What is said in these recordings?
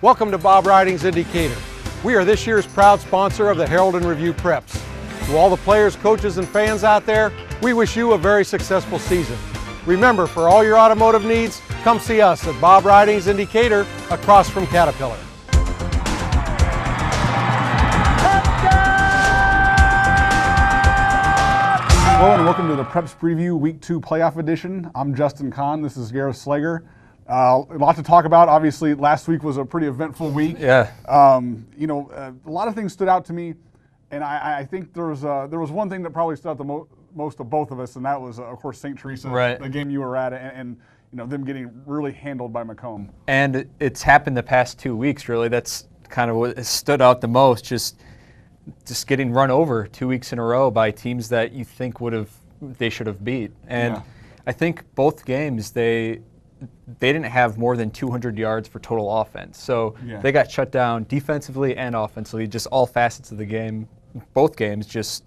Welcome to Bob Riding's Indicator. We are this year's proud sponsor of the Herald and Review Preps. To all the players, coaches, and fans out there, we wish you a very successful season. Remember, for all your automotive needs, come see us at Bob Riding's Indicator across from Caterpillar. Hello and welcome to the Preps Preview Week 2 Playoff Edition. I'm Justin Conn. This is Gareth Sleger. A lot to talk about. Obviously, last week was a pretty eventful week. Yeah. A lot of things stood out to me, and I think there was one thing that probably stood out the most to both of us, and that was, of course, St. Teresa, right. The game you were at, and them getting really handled by Macomb. And it's happened the past 2 weeks, really. That's kind of what has stood out the most, just getting run over 2 weeks in a row by teams that you think they should have beat. And yeah. I think both games, they didn't have more than 200 yards for total offense. So yeah. They got shut down defensively and offensively, just all facets of the game. Both games, just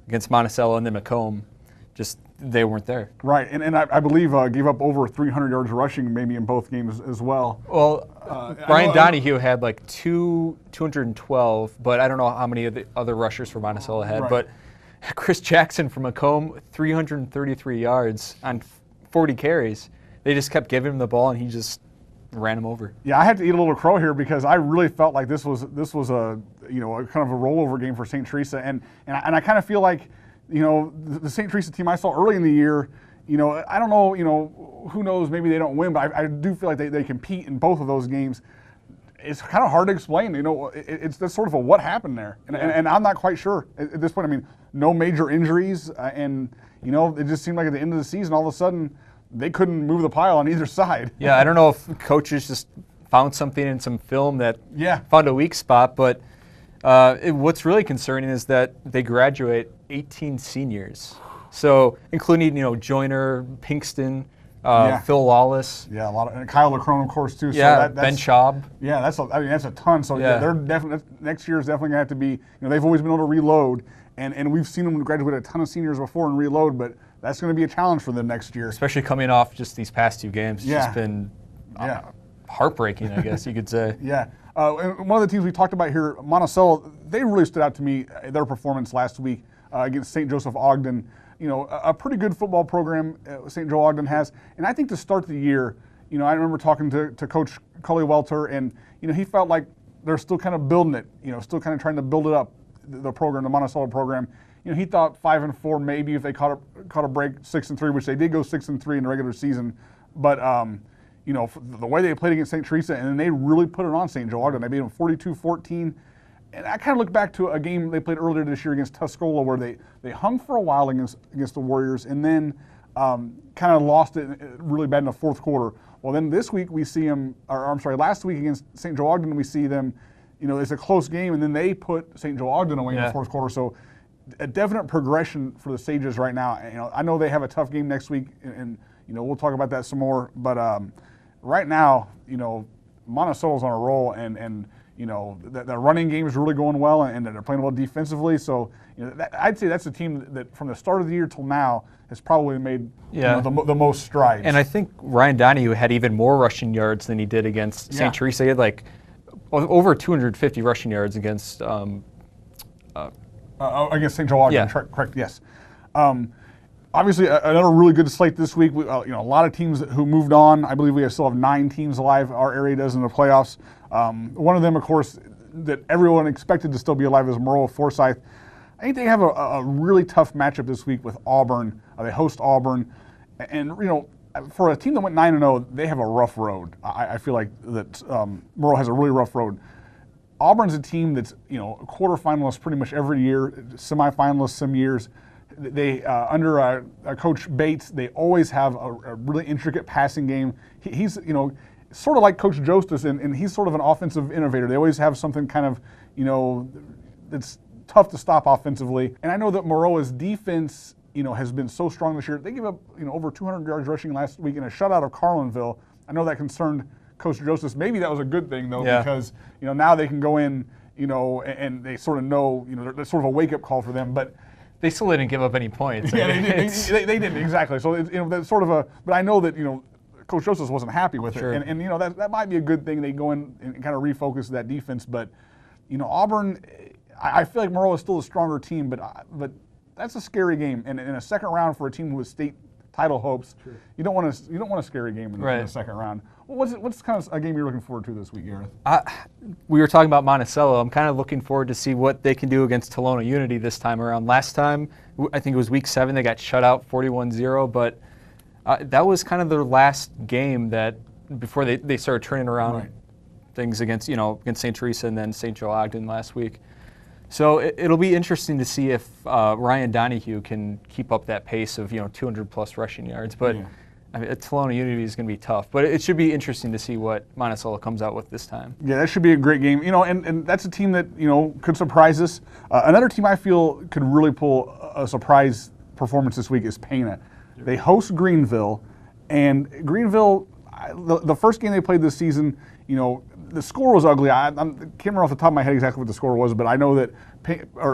against Monticello and then Macomb, just they weren't there. Right, and I believe gave up over 300 yards rushing maybe in both games as well. Well, Ryan Donahue had like 212, but I don't know how many of the other rushers for Monticello had. Right. But Chris Jackson from Macomb, 333 yards on 40 carries. They just kept giving him the ball, and he just ran him over. Yeah, I had to eat a little crow here because I really felt like this was a kind of a rollover game for St. Teresa, and I kind of feel like the St. Teresa team I saw early in the year, I don't know, who knows, maybe they don't win, but I do feel like they compete in both of those games. It's kind of hard to explain, it's sort of a what happened there, and I'm not quite sure at this point. I mean, no major injuries, and it just seemed like at the end of the season, all of a sudden, they couldn't move the pile on either side. Yeah, I don't know if coaches just found something in some film that found a weak spot, but what's really concerning is that they graduate 18 seniors. So including, Joyner, Pinkston, Phil Lawless. Yeah, a lot of, and Kyle LaCrone, of course, too. Yeah, so Ben Schaub. Yeah, that's a ton. So they're definitely, next year is definitely going to have to be, they've always been able to reload, and we've seen them graduate a ton of seniors before and reload, but that's going to be a challenge for them next year. Especially coming off just these past 2 games. It's just been heartbreaking, I guess you could say. Yeah. And one of the teams we talked about here, Monticello, they really stood out to me, their performance last week against St. Joseph Ogden. A pretty good football program St. Joe Ogden has. And I think to start the year, I remember talking to Coach Cully Welter, and, he felt like they're still kind of building it, still kind of trying to build it up, the program, the Monticello program. He thought 5-4 maybe if they caught a break, 6-3, which they did go 6-3 in the regular season. But the way they played against St. Teresa, and then they really put it on St. Joe Ogden. They beat them 42-14. And I kind of look back to a game they played earlier this year against Tuscola, where they hung for a while against the Warriors, and then kind of lost it really bad in the fourth quarter. Well, then this week we see them, last week against St. Joe Ogden we see them. It's a close game, and then they put St. Joe Ogden away in the fourth quarter. So a definite progression for the Sages right now. I know they have a tough game next week, and we'll talk about that some more. But right now, Monticello's on a roll, and the running game is really going well, and they're playing well defensively. So I'd say that's a team that from the start of the year till now has probably made the most strides. And I think Ryan Donahue had even more rushing yards than he did against St. Teresa. He had like over 250 rushing yards against. Against St. Joe Ogden, yeah. Correct, yes. Obviously, another really good slate this week. A lot of teams who moved on. I believe we still have 9 teams alive. Our area does in the playoffs. One of them, of course, that everyone expected to still be alive is Maroa Forsyth. I think they have a really tough matchup this week with Auburn. They host Auburn. And, for a team that went 9-0, they have a rough road. I feel like that Maroa has a really rough road. Auburn's a team that's, quarterfinalists pretty much every year, semifinalists some years. They under Coach Bates, they always have a really intricate passing game. He's, sort of like Coach Jostis, and he's sort of an offensive innovator. They always have something kind of, that's tough to stop offensively. And I know that Maroa's defense, has been so strong this year. They gave up, over 200 yards rushing last week in a shutout of Carlinville. I know that concerned Coach Joseph. Maybe that was a good thing, though, because, now they can go in, and they sort of know, that's sort of a wake-up call for them. But they still didn't give up any points. Yeah, they didn't, exactly. So, that's sort of but I know that, Coach Joseph wasn't happy with Sure. it. And you know, that might be a good thing. They go in and kind of refocus that defense. But, you know, Auburn, I feel like Monroe is still a stronger team, but that's a scary game. And in a second round for a team with state title hopes, sure, you don't want a scary game in the second round. What's kind of a game you're looking forward to this week, Gareth? We were talking about Monticello. I'm kind of looking forward to see what they can do against Tolona Unity this time around. Last time, I think it was week 7, they got shut out 41-0, but that was kind of their last game that before they started turning around things against St. Teresa and then St. Joe Ogden last week. So it'll be interesting to see if Ryan Donahue can keep up that pace of 200 plus rushing yards. But I mean, Tolona Unity is going to be tough. But it should be interesting to see what Monticello comes out with this time. Yeah, that should be a great game. And that's a team that could surprise us. Another team I feel could really pull a surprise performance this week is Pana. They host Greenville, and Greenville, the first game they played this season, the score was ugly. I can't remember off the top of my head exactly what the score was, but I know that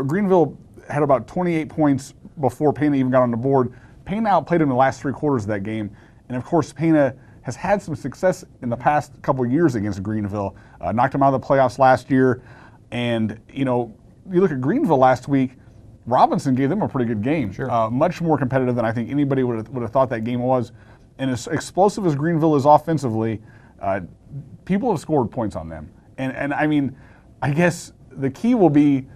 Greenville had about 28 points before Pana even got on the board. Pana outplayed them in the last 3 quarters of that game. And, of course, Pana has had some success in the past couple of years against Greenville. Knocked them out of the playoffs last year. And, you look at Greenville last week, Robinson gave them a pretty good game. Sure. Much more competitive than I think anybody would have thought that game was. And as explosive as Greenville is offensively, people have scored points on them. And I mean, I guess the key will be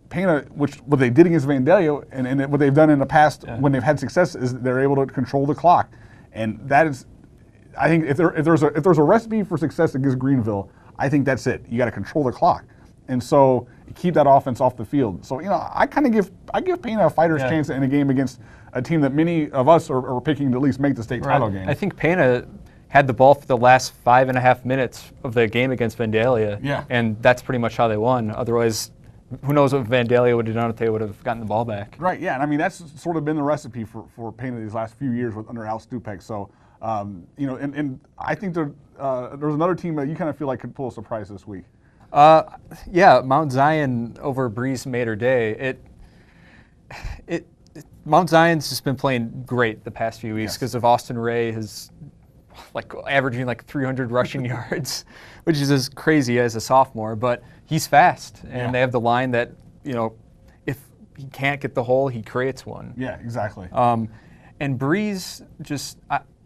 Pana, what they did against Vandalia and what they've done in the past when they've had success is they're able to control the clock. And that is, I think if there's a recipe for success against Greenville, I think that's it. You got to control the clock. And so keep that offense off the field. So, I give Pana a fighter's chance in a game against a team that many of us are picking to at least make the state title game. I think Pana had the ball for the last 5.5 minutes of the game against Vandalia. Yeah. And that's pretty much how they won. Otherwise, who knows what Vandalia would have done if they would have gotten the ball back. Right, yeah. And I mean, that's sort of been the recipe for Pana these last few years under Al Stupek. So, and I think there's another team that you kind of feel like could pull a surprise this week. Mount Zion over Breeze Mater Day. Mount Zion's just been playing great the past few weeks because of Austin Ray has averaging 300 rushing yards, which is as crazy as a sophomore, but he's fast and they have the line that, if he can't get the hole, he creates one. Yeah, exactly. And Breeze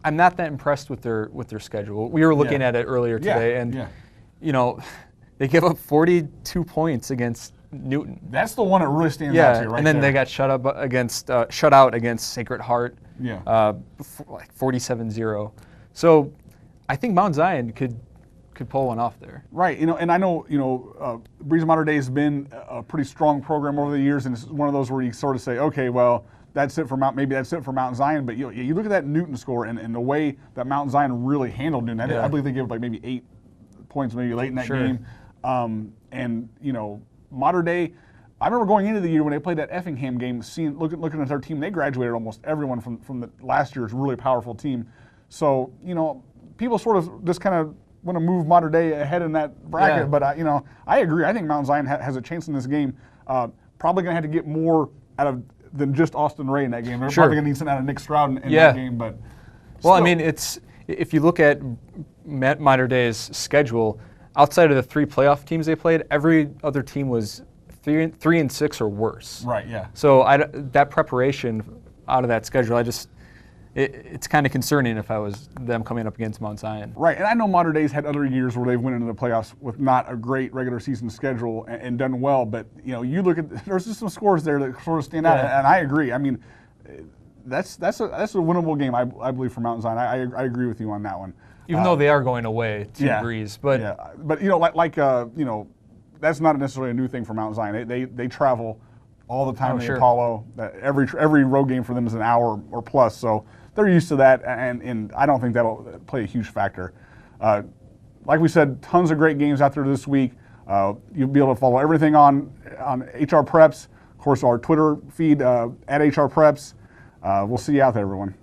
I'm not that impressed with their schedule. We were looking at it earlier today and they give up 42 points against Newton. That's the one that really stands out to you, right? And then there. they got shut out against Sacred Heart. 47-0. So I think Mount Zion could pull one off there. Right. And I know Breeze Mater Day has been a pretty strong program over the years, and it's one of those where you sort of say, okay, well, that's it for Mount Zion. But you look at that Newton score and the way that Mount Zion really handled Newton. I believe they gave maybe 8 points maybe late in that game. And Mater Day, I remember going into the year when they played that Effingham game, looking at their team, they graduated almost everyone from the last year's really powerful team. So, people sort of just kind of want to move Mater Day ahead in that bracket. But, I agree. I think Mount Zion has a chance in this game. Probably going to have to get more out of than just Austin Ray in that game. They're probably going to need something out of Nick Stroud in that game. But well, I mean, if you look at Mater Day's schedule, outside of the 3 playoff teams they played, every other team was 3-6 or worse. Right. Yeah. So that preparation out of that schedule, it's kind of concerning if I was them coming up against Mount Zion. Right, and I know Mater Day's had other years where they've went into the playoffs with not a great regular season schedule and done well, but you look at there's just some scores there that sort of stand out, and I agree. I mean, that's a winnable game, I believe, for Mount Zion. I agree with you on that one. Even though they are going away to Breeze, but that's not necessarily a new thing for Mount Zion. They travel all the time to sure. Apollo. Every road game for them is an hour or plus, so they're used to that, and I don't think that'll play a huge factor. Like we said, tons of great games out there this week. You'll be able to follow everything on HR Preps. Of course, our Twitter feed at HR Preps. We'll see you out there, everyone.